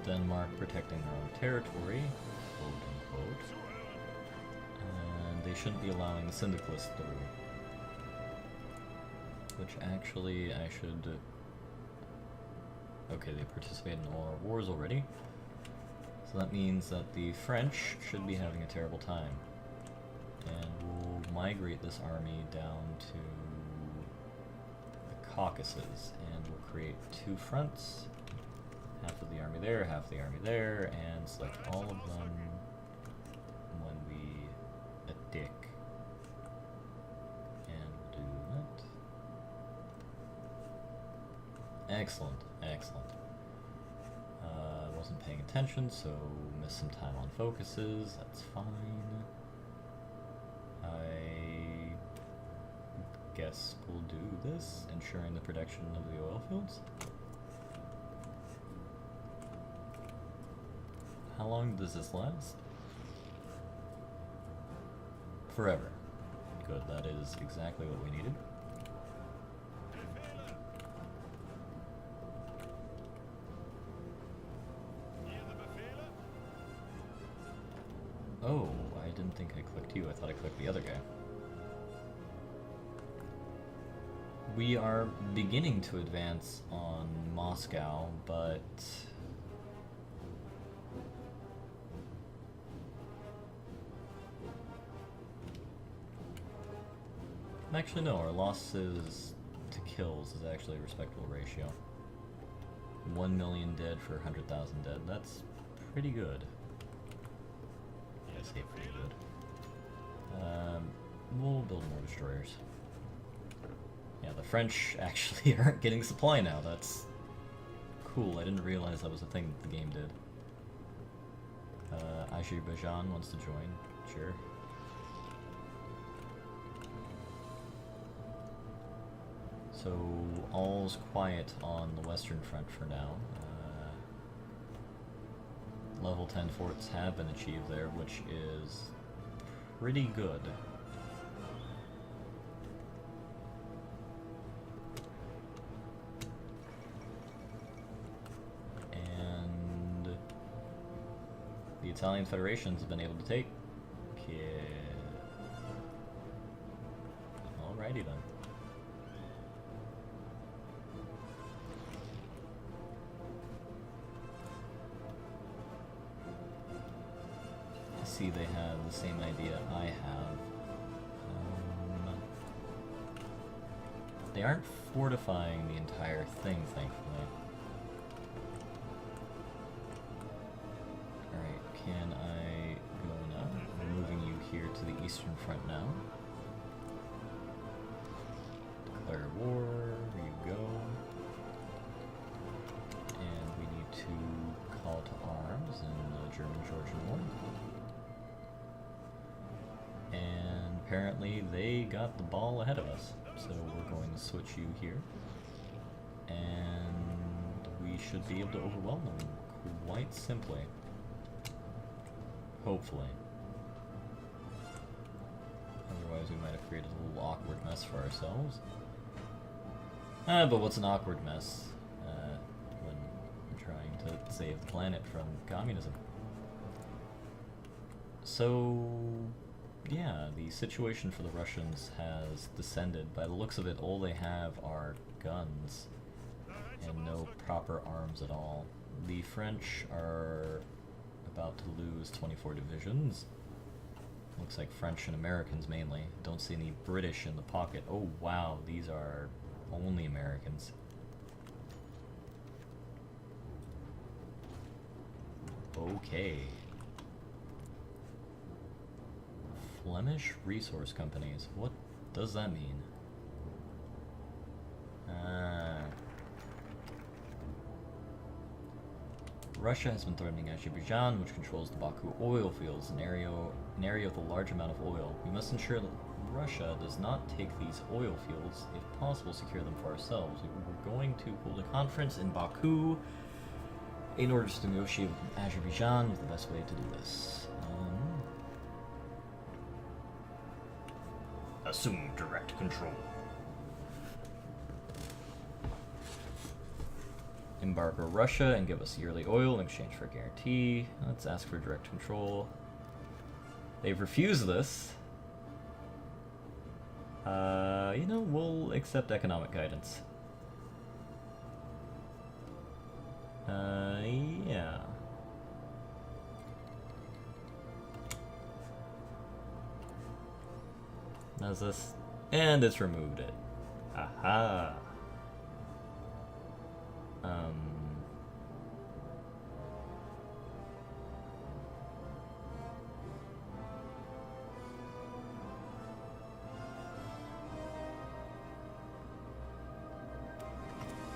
Denmark protecting their own territory, quote unquote. And they shouldn't be allowing the Syndicalists through. Which actually I should... Okay, they participate in all our wars already. So that means that the French should be having a terrible time. And we'll migrate this army down to the Caucasus, and we'll create 2 fronts. Half of the army there, half of the army there, and select all of them when we dick. And we'll do that. Excellent, excellent. Wasn't paying attention, so missed some time on focuses. That's fine. I guess we'll do this, ensuring the protection of the oil fields. How long does this last? Forever. Good, that is exactly what we needed. Oh, I didn't think I clicked you. I thought I clicked the other guy. We are beginning to advance on Moscow, but... Actually, no, our losses to kills is actually a respectable ratio. 1 million dead for 100,000 dead. That's pretty good. I say pretty good. We'll build more destroyers. Yeah, the French actually aren't getting supply now. That's cool. I didn't realize that was a thing that the game did. Azerbaijan wants to join. Sure. So all's quiet on the Western Front for now. Level 10 forts have been achieved there, which is pretty good. And the Italian Federation has been able to take Kiev. Alrighty then. See, they have the same idea I have. They aren't fortifying the entire thing, thankfully. Alright, can I go now? I'm moving you here to the Eastern Front now. Declare war, there you go. And we need to call to arms in the German-Georgian War. And apparently they got the ball ahead of us, so we're going to switch you here, and we should be able to overwhelm them quite simply. Hopefully. Otherwise we might have created a little awkward mess for ourselves. But what's an awkward mess when we're trying to save the planet from communism? So... yeah, the situation for the Russians has descended. By the looks of it, all they have are guns and no proper arms at all. The French are about to lose 24 divisions. Looks like French and Americans mainly. Don't see any British in the pocket. Oh wow, these are only Americans. Okay. Flemish resource companies. What does that mean? Russia has been threatening Azerbaijan, which controls the Baku oil fields, an area with a large amount of oil. We must ensure that Russia does not take these oil fields. If possible, secure them for ourselves. We're going to hold a conference in Baku in order to negotiate with Azerbaijan with the best way to do this. Assume direct control. embargo Russia and give us yearly oil in exchange for a guarantee. Let's ask for direct control. They've refused this. You know, we'll accept economic guidance. Yeah. Does this? And it's removed it. Aha.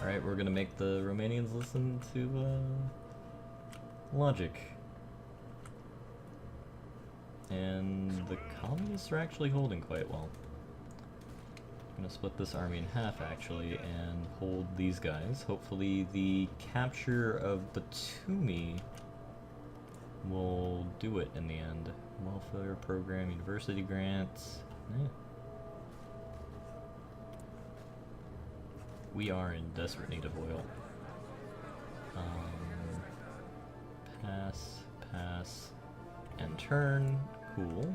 Alright, we're gonna make the Romanians listen to logic. And the communists are actually holding quite well. I'm gonna split this army in half actually and hold these guys. Hopefully the capture of Batumi will do it in the end. Welfare program, university grants. Yeah. We are in desperate need of oil. Pass, pass, and turn. Cool.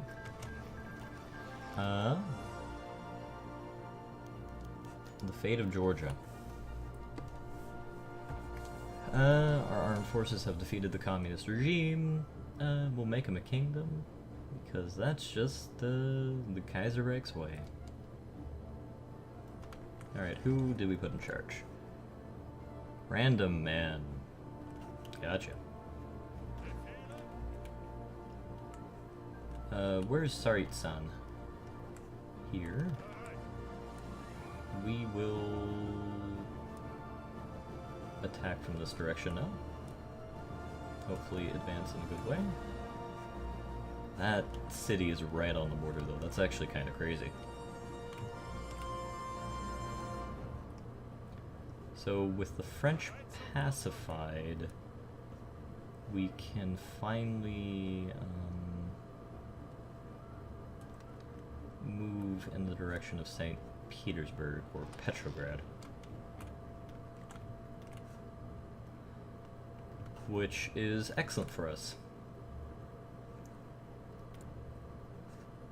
The fate of Georgia. Our armed forces have defeated the communist regime. We'll make them a kingdom, because that's just the Kaiserreich's way. Alright, who did we put in charge? Random man. Gotcha. Where's Sarit-san? Here. We will attack from this direction now. Hopefully advance in a good way. That city is right on the border though. That's actually kind of crazy. So with the French pacified, we can finally move in the direction of St. Petersburg or Petrograd, which is excellent for us.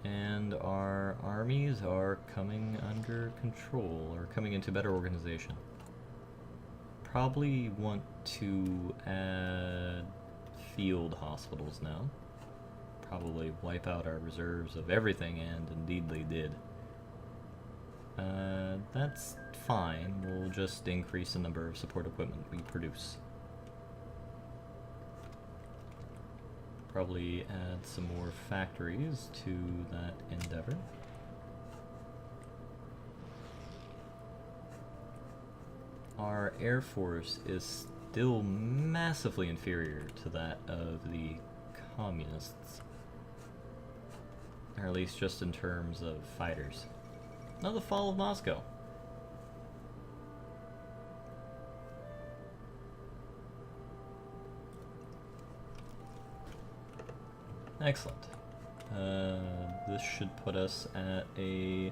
And our armies are coming under control, or coming into better organization. Probably want to add field hospitals now. Probably wipe out our reserves of everything, and indeed they did. That's fine. We'll just increase the number of support equipment we produce. Probably add some more factories to that endeavor. Our Air Force is still massively inferior to that of the communists. Or at least just in terms of fighters. Now the fall of Moscow. Excellent. This should put us at a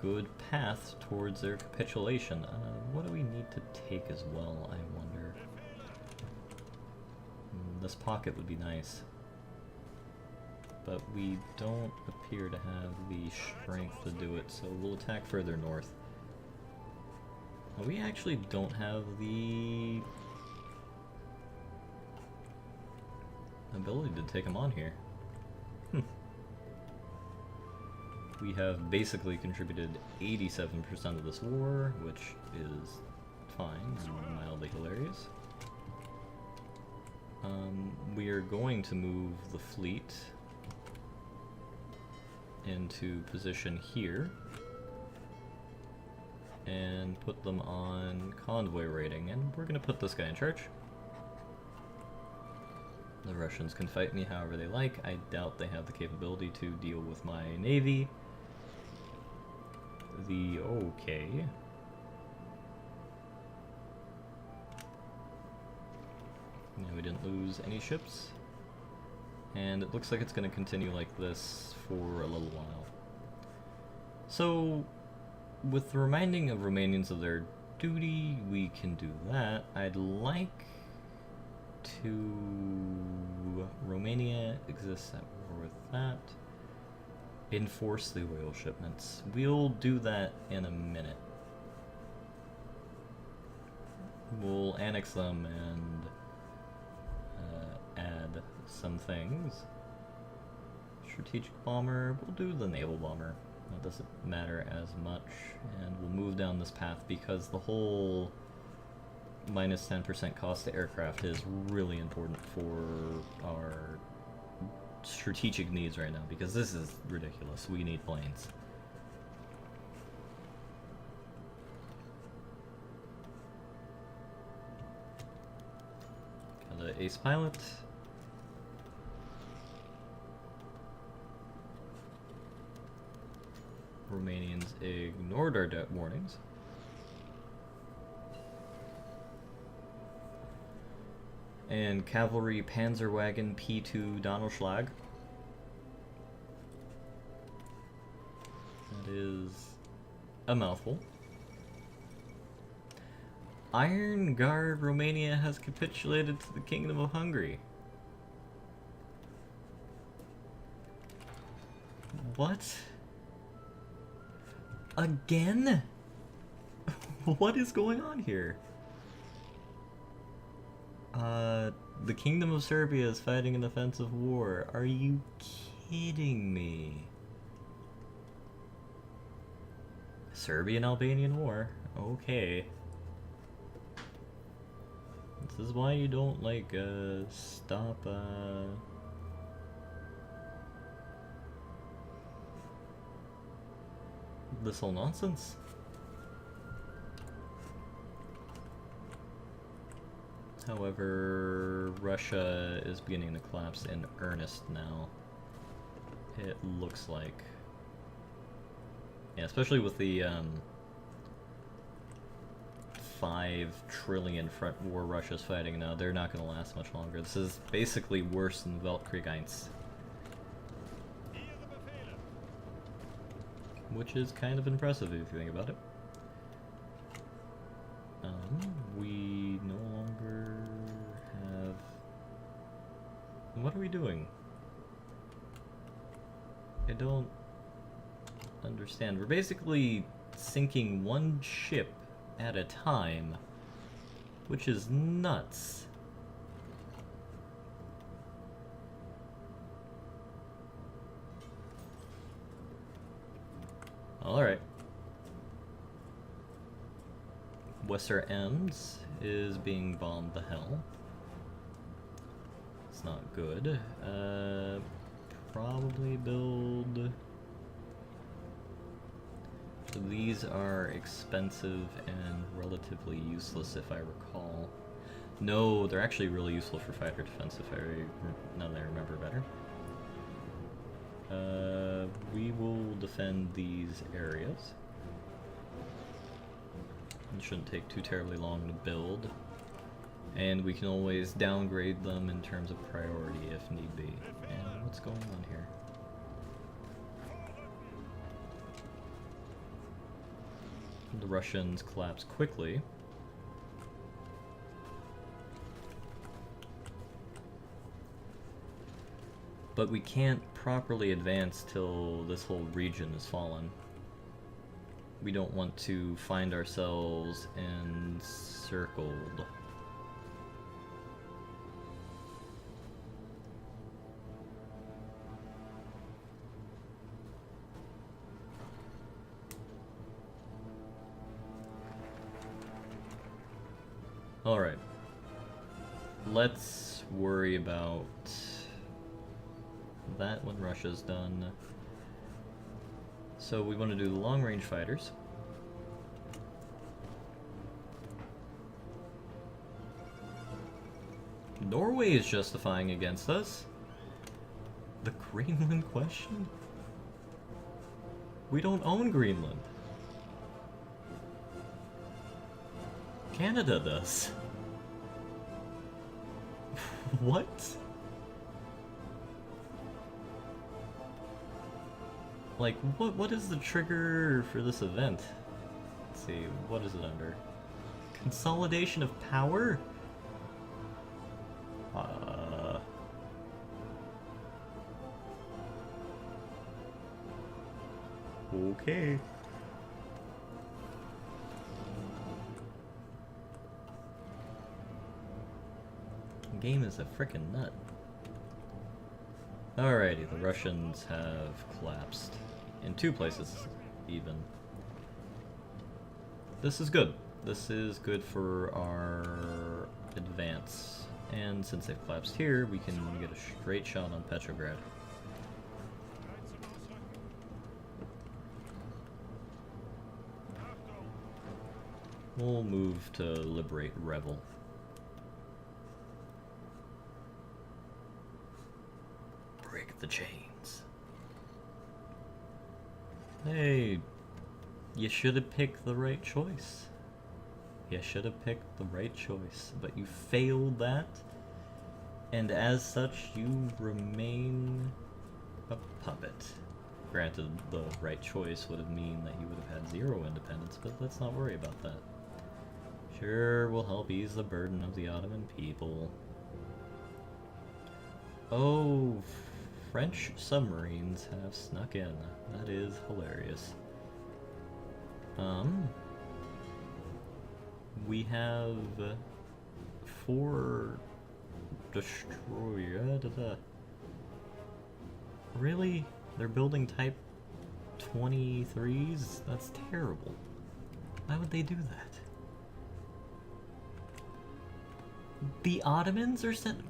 good path towards their capitulation. What do we need to take as well, I wonder? This pocket would be nice. But we don't appear to have the strength to do it, so we'll attack further north. We actually don't have the ability to take them on here. We have basically contributed 87% of this war, which is fine and mildly hilarious. We are going to move the fleet into position here and put them on convoy raiding, and we're going to put this guy in charge. The Russians can fight me however they like. I doubt they have the capability to deal with my navy. Okay. No, we didn't lose any ships. And it looks like it's going to continue like this for a little while. So, with the reminding of Romanians of their duty, we can do that. I'd like to... Romania exists at war with that. Enforce the oil shipments. We'll do that in a minute. We'll annex them and add some things. Strategic bomber, we'll do the naval bomber. That doesn't matter as much, and we'll move down this path because the whole minus 10% cost to aircraft is really important for our strategic needs right now, because this is ridiculous. We need planes. Got an ace pilot. Romanians ignored our warnings. And cavalry Panzerwagen P2 Donnerschlag. That is a mouthful. Iron Guard Romania has capitulated to the Kingdom of Hungary. What? Again? What is going on here? The Kingdom of Serbia is fighting an offensive war. Are you kidding me? Serbian-Albanian war? Okay. This is why you don't, like, stop, this whole nonsense. However, Russia is beginning to collapse in earnest now. It looks like. Yeah, especially with the 5 trillion front war Russia's fighting now. They're not going to last much longer. This is basically worse than Weltkrieg 1. Which is kind of impressive if you think about it. We no longer have... What are we doing? I don't understand. We're basically sinking one ship at a time, which is nuts. Alright. Wester Ems is being bombed to hell. It's not good. Probably build... So these are expensive and relatively useless if I recall. No, they're actually really useful for fighter defense now that I remember better. We will defend these areas. It shouldn't take too terribly long to build. And we can always downgrade them in terms of priority if need be. And what's going on here? The Russians collapse quickly. But we can't properly advance till this whole region is fallen. We don't want to find ourselves encircled. Alright. Let's worry about that when Russia's done. So we want to do the long-range fighters. Norway is justifying against us. The Greenland question? We don't own Greenland. Canada does. What? Like, what is the trigger for this event? Let's see, what is it under? Consolidation of power? Okay. The game is a frickin' nut. Alrighty, the Russians have collapsed. In 2 places, even. This is good. This is good for our advance. And since they've collapsed here, we can get a straight shot on Petrograd. We'll move to liberate Revel. Break the chains. Hey, you should have picked the right choice. You should have picked the right choice, but you failed that, and as such, you remain a puppet. Granted, the right choice would have mean that you would have had 0 independence, but let's not worry about that. Sure, will help ease the burden of the Ottoman people. Oh, French submarines have snuck in. That is hilarious. We have 4 destroyer. Really? They're building Type 23s? That's terrible. Why would they do that? The Ottomans are sent.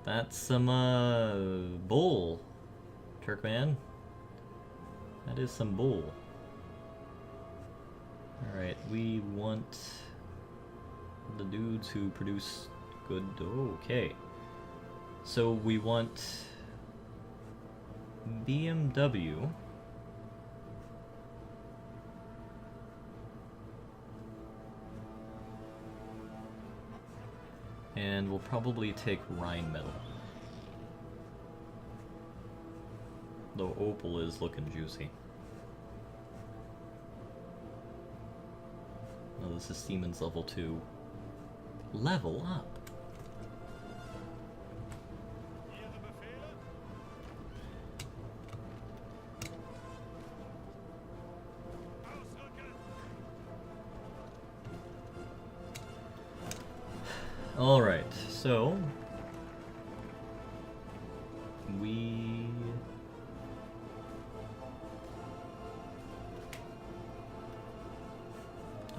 That's some bull, Turkman. That is some bull. Alright, we want the dudes who produce good. Okay. So we want BMW. And we'll probably take Rheinmetall. Though Opal is looking juicy. Oh, this is Siemens level 2. Level up! Alright, so we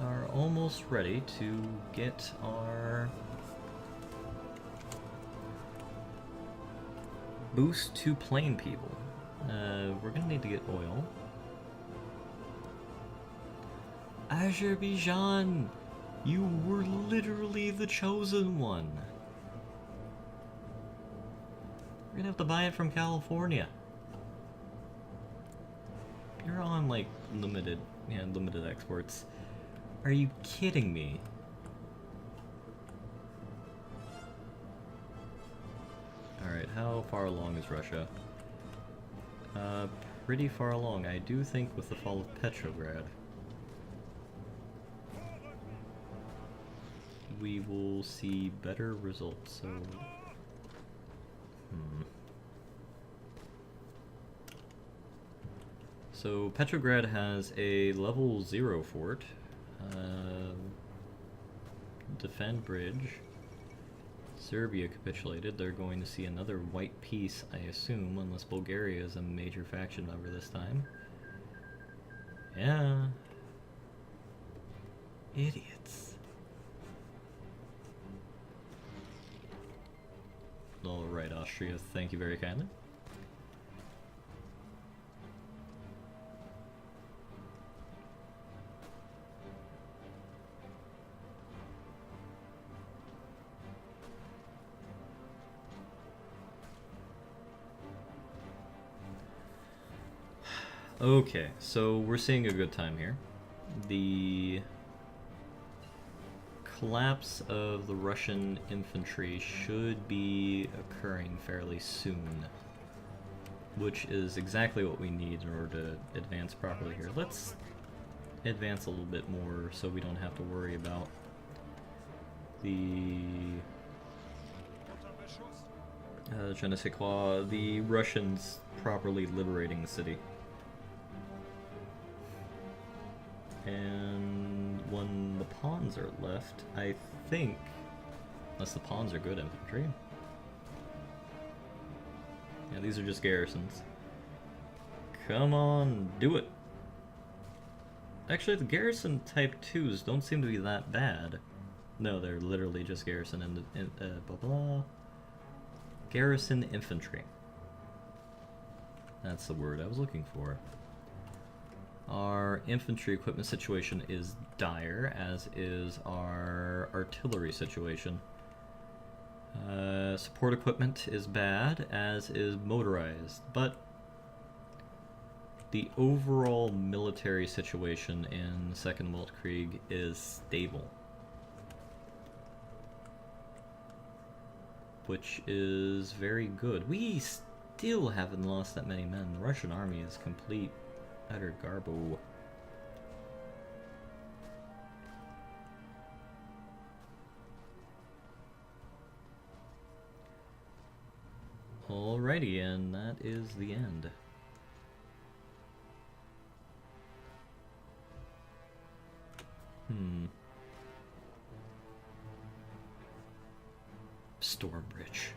are almost ready to get our boost to plane people. We're gonna need to get oil. Azerbaijan! You were literally the chosen one. We're gonna have to buy it from California. You're on like limited exports. Are you kidding me? Alright, how far along is Russia? Pretty far along. I do think with the fall of Petrograd, we will see better results, so... So, Petrograd has a level 0 fort. Defend bridge. Serbia capitulated. They're going to see another white peace, I assume, unless Bulgaria is a major faction member this time. Yeah. Idiots. Alright, Austria, thank you very kindly. Okay, so we're seeing a good time here. The collapse of the Russian infantry should be occurring fairly soon. which is exactly what we need in order to advance properly here. Let's advance a little bit more so we don't have to worry about the je ne sais quoi, the Russians properly liberating the city. And when the pawns are left, I think, unless the pawns are good infantry. Yeah, these are just garrisons. Come on, do it. Actually, the garrison type 2s don't seem to be that bad. No, they're literally just garrison and blah blah. Garrison infantry. That's the word I was looking for. Our infantry equipment situation is dire, as is our artillery situation. Support equipment is bad, as is motorized, but the overall military situation in Second Weltkrieg is stable, which is very good. We still haven't lost that many men. The Russian army is complete utter garbo. Alrighty, and that is the end. Storm bridge.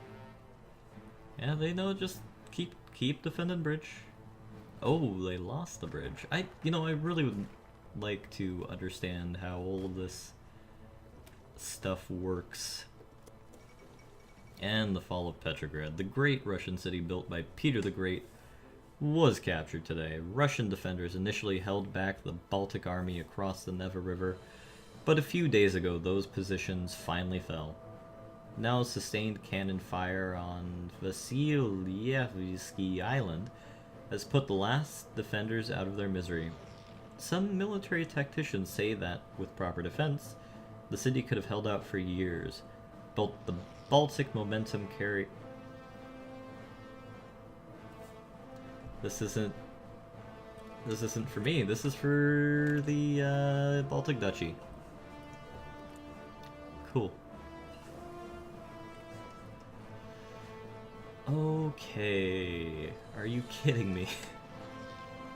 Yeah, they know, just keep defending bridge. Oh, they lost the bridge. I really would like to understand how all of this stuff works. And the fall of Petrograd, the great Russian city built by Peter the Great, was captured today. Russian defenders initially held back the Baltic army across the Neva River, but a few days ago those positions finally fell. Now sustained cannon fire on Vasilyevsky Island has put the last defenders out of their misery. Some military tacticians say that, with proper defense, the city could have held out for years. But the Baltic momentum carry... This isn't for me. This is for the Baltic Duchy. Cool. Okay. Are you kidding me?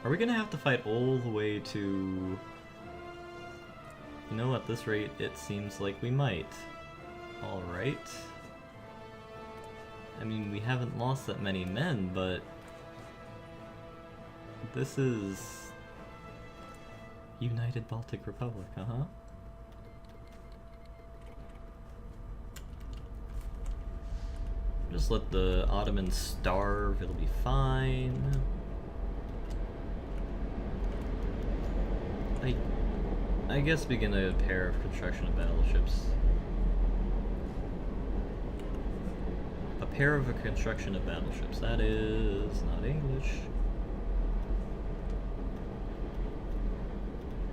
Are we gonna have to fight all the way to... at this rate, it seems like we might. Alright. I mean, we haven't lost that many men, but... this is... United Baltic Republic, uh-huh. Just let the Ottomans starve, it'll be fine. I guess begin a pair of construction of battleships. A pair of a construction of battleships. That is not English.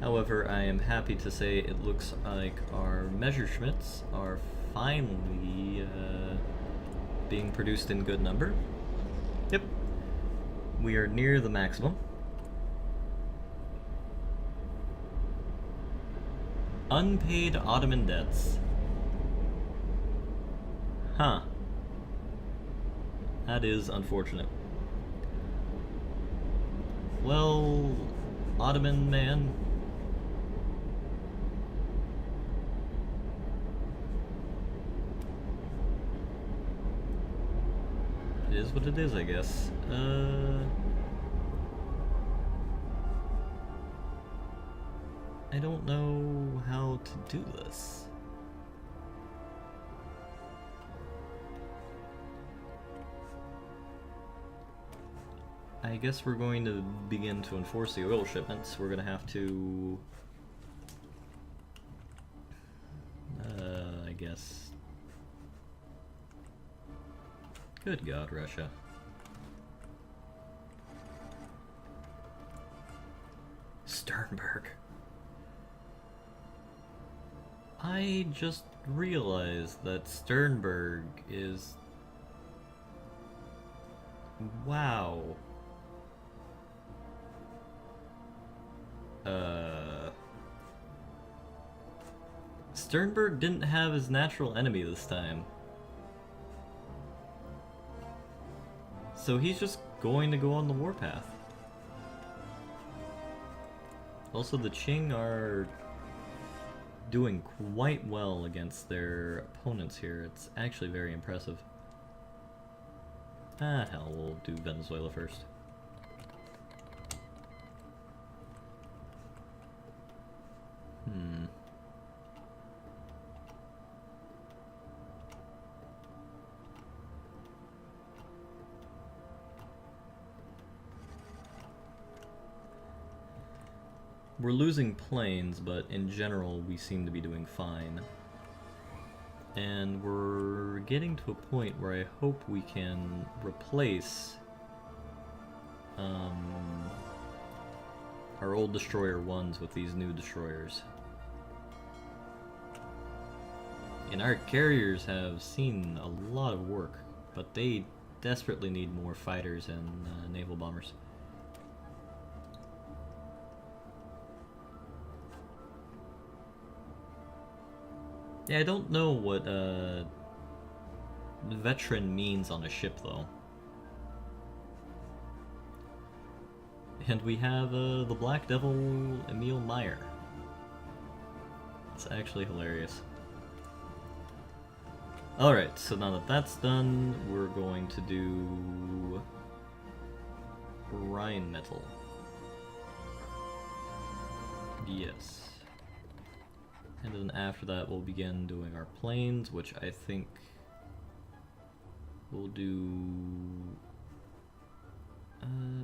However, I am happy to say it looks like our Messerschmitts are finally being produced in good number. Yep. We are near the maximum. Unpaid Ottoman debts. Huh. That is unfortunate. Well, Ottoman man. It is what it is, I guess. I don't know how to do this. I guess we're going to begin to enforce the oil shipments. We're going to have to... I guess... Good God, Russia. Sternberg. I just realized that Sternberg is Wow. Sternberg didn't have his natural enemy this time. So he's just going to go on the warpath. Also, the Qing are doing quite well against their opponents here. It's actually very impressive. Ah, hell, we'll do Venezuela first. We're losing planes, but in general we seem to be doing fine. And we're getting to a point where I hope we can replace our old destroyer 1s with these new destroyers. And our carriers have seen a lot of work, but they desperately need more fighters and naval bombers. Yeah, I don't know what veteran means on a ship, though. And we have the Black Devil Emil Meyer. It's actually hilarious. Alright, so now that that's done, we're going to do Rheinmetall. Yes. And then after that we'll begin doing our planes, which I think we'll do...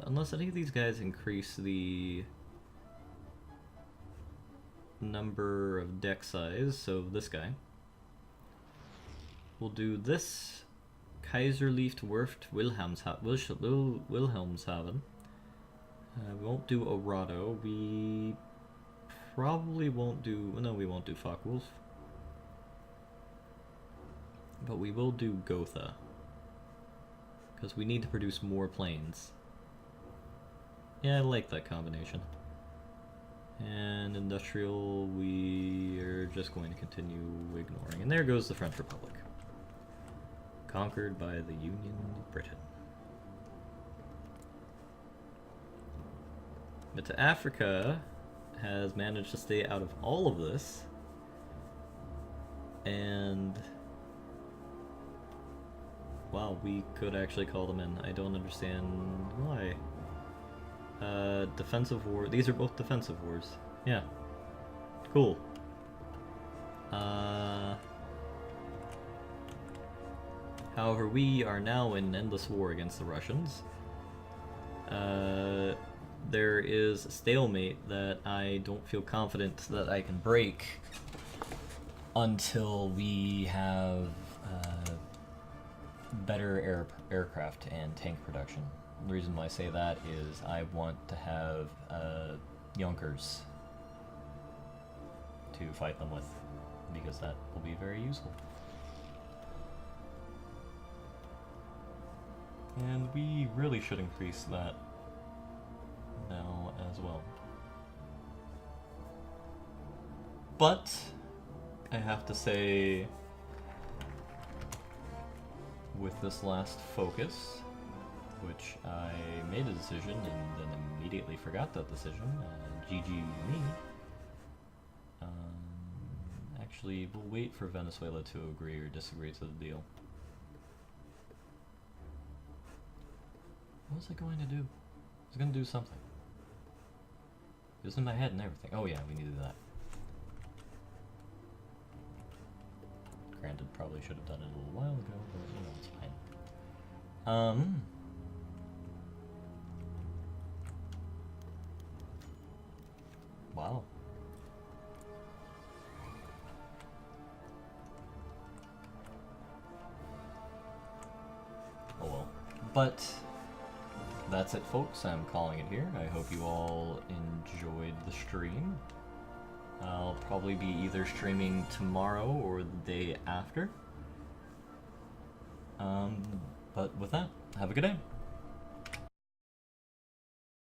unless any of these guys increase the number of deck size, so this guy. We'll do this Kaiserreich Werft Wilhelmshaven. We won't do Orado. We probably won't do... no, we won't do Focke-Wulf. But we will do Gotha. Because we need to produce more planes. Yeah, I like that combination. And industrial, we are just going to continue ignoring. And there goes the French Republic. Conquered by the Union of Britain. But to Africa has managed to stay out of all of this. And... wow, we could actually call them in. I don't understand why. Defensive war. These are both defensive wars. Yeah. Cool. However, we are now in endless war against the Russians. There is a stalemate that I don't feel confident that I can break until we have better aircraft and tank production. The reason why I say that is I want to have Junkers to fight them with, because that will be very useful. And we really should increase that now as well. But I have to say, with this last focus, which I made a decision and then immediately forgot that decision, GG me. Actually, we'll wait for Venezuela to agree or disagree to the deal. What was I going to do? I was going to do something. It was in my head and everything. Oh yeah, we needed that. Granted, probably should have done it a little while ago, but you know, it's fine. Wow. Oh well. But that's it, folks. I'm calling it here. I hope you all enjoyed the stream. I'll probably be either streaming tomorrow or the day after. But with that, have a good day.